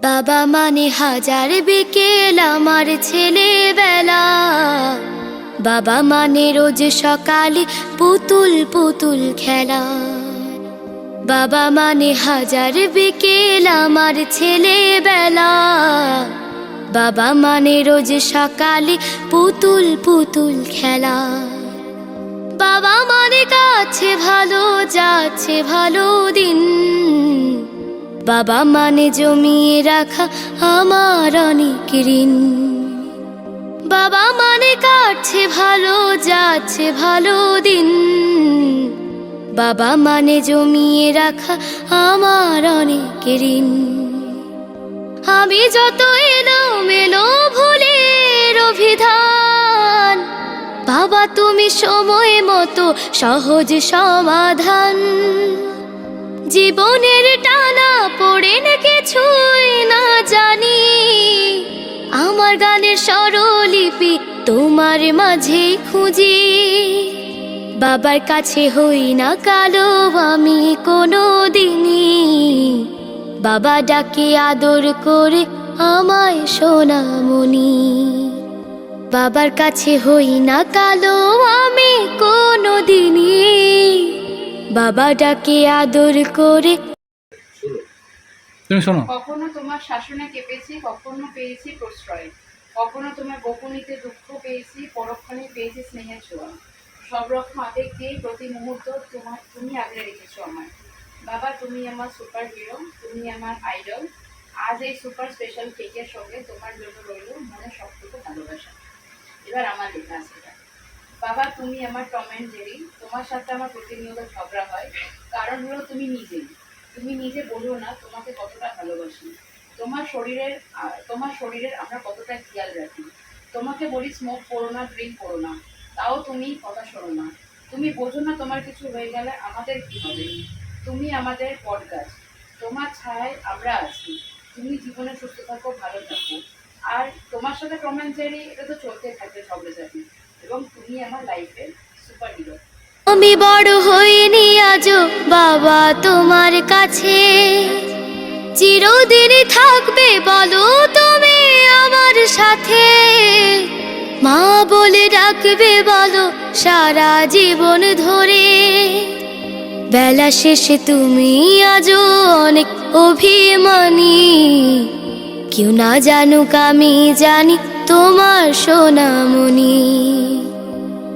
বাবা মানে হাজার বিকেল আমার ছেলেবেলা। বাবা মানে রোজ সকালে পুতুল পুতুল খেলা। বাবা মানে হাজার বিকেল আমার ছেলেবেলা। বাবা মানে রোজ সকালে পুতুল পুতুল খেলা। বাবা মানে কাছে ভালো যাচ্ছে ভালো দিন। বাবা মানে জমিয়ে রাখা আমার অনেক ঋণ। বাবা মানে কাটছে ভালো যাচ্ছে ভালো দিন। বাবা মানে জমিয়ে রাখা আমার অনেক ঋণ। আমি যত এলোমেলো ভুলের অভিধান, বাবা তুমি সময় মতো সহজ সমাধান। জীবনের টানা পড়ে না কিছুই না জানি, আমার গানের স্বরলিপি তোমার মাঝে খুঁজি। বাবার কাছে হই না কালো আমি কোনো দিনই, বাবা ডাকে আদর করে আমায় সোনামণি। বাবার কাছে হই না কালো আমি কোনো দিনই, বাবা ডাকে আদর করে। তুমি শোনো। কখনো তোমার শাসনে কেঁপেছি, কখনো পেয়েছি প্রশ্রয়, কখনো তোমার গোপনীতে দুঃখ পেয়েছি, পরক্ষণে পেয়েছি স্নেহের ছোঁয়া। সব রকম আবেগ দিয়ে প্রতি মুহূর্ত তুমি আগলে রেখেছো আমার। বাবা তুমি আমার সুপার হিরো, তুমি আমার আইডল। আজ এই সুপার স্পেশাল কেকের সঙ্গে তোমার জন্য রইল মনে সবটুকু ভালোবাসা। এবার আমার লেখা আছে। বাবা তুমি আমার টম অ্যান্ড জেরি, তোমার সাথে আমার প্রতিনিয়ত ঝগড়া হয়। কারণ হলো তুমি নিজে বলো না তোমাকে কতটা ভালোবাসি। তোমার শরীরের আমরা কতটা খেয়াল রাখি। তোমাকে বলি স্মোক করো না, ড্রিঙ্ক করো না, তাও তুমি কথা শোনো না। তুমি বোঝো না তোমার কিছু হয়ে গেলে আমাদের কি হবে। তুমি আমাদের বটগাছ, তোমার ছায়ায় আমরা আছি। তুমি জীবনে সুস্থ থাকো, ভালো থাকো। আর তোমার সাথে টম অ্যান্ড জেরি এটা তো চলতে থাকবে ঝগড়াঝাটি, এবং তুমি আমার লাইফের সুপার হিরো। আমি বড় হইনি আজও বাবা তোমার কাছে, চিরদিনই থাকবে বলো তুমি আমার সাথে। মা বলে ডাকবে বলো সারা জীবন ধরে। বেলা শেষে তুমি আজও অনেক অভিমানী, কেউ না জানুক আমি জানি তোমার সোনামণি।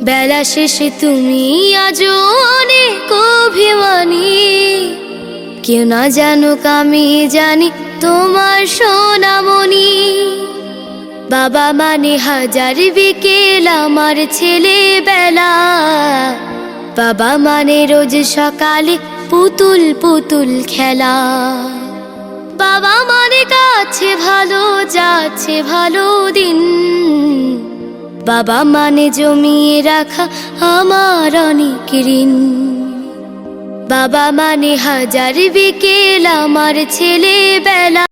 বেলা শেষে তুমি আজও অনেক অভিমানী, কেউ না জানুক আমি জানি তোমার সোনামণি। বাবা মানে হাজার বিকেল আমার ছেলেবেলা। বাবা মানে রোজ সকালে পুতুল পুতুল খেলা। বাবা মানে কাছে ভালো যাচ্ছে ভালো দিন। বাবা মানে জমিয়ে রাখা আমার অনেক ঋণ। বাবা মানে হাজার বিকেল আমার ছেলেবেলা।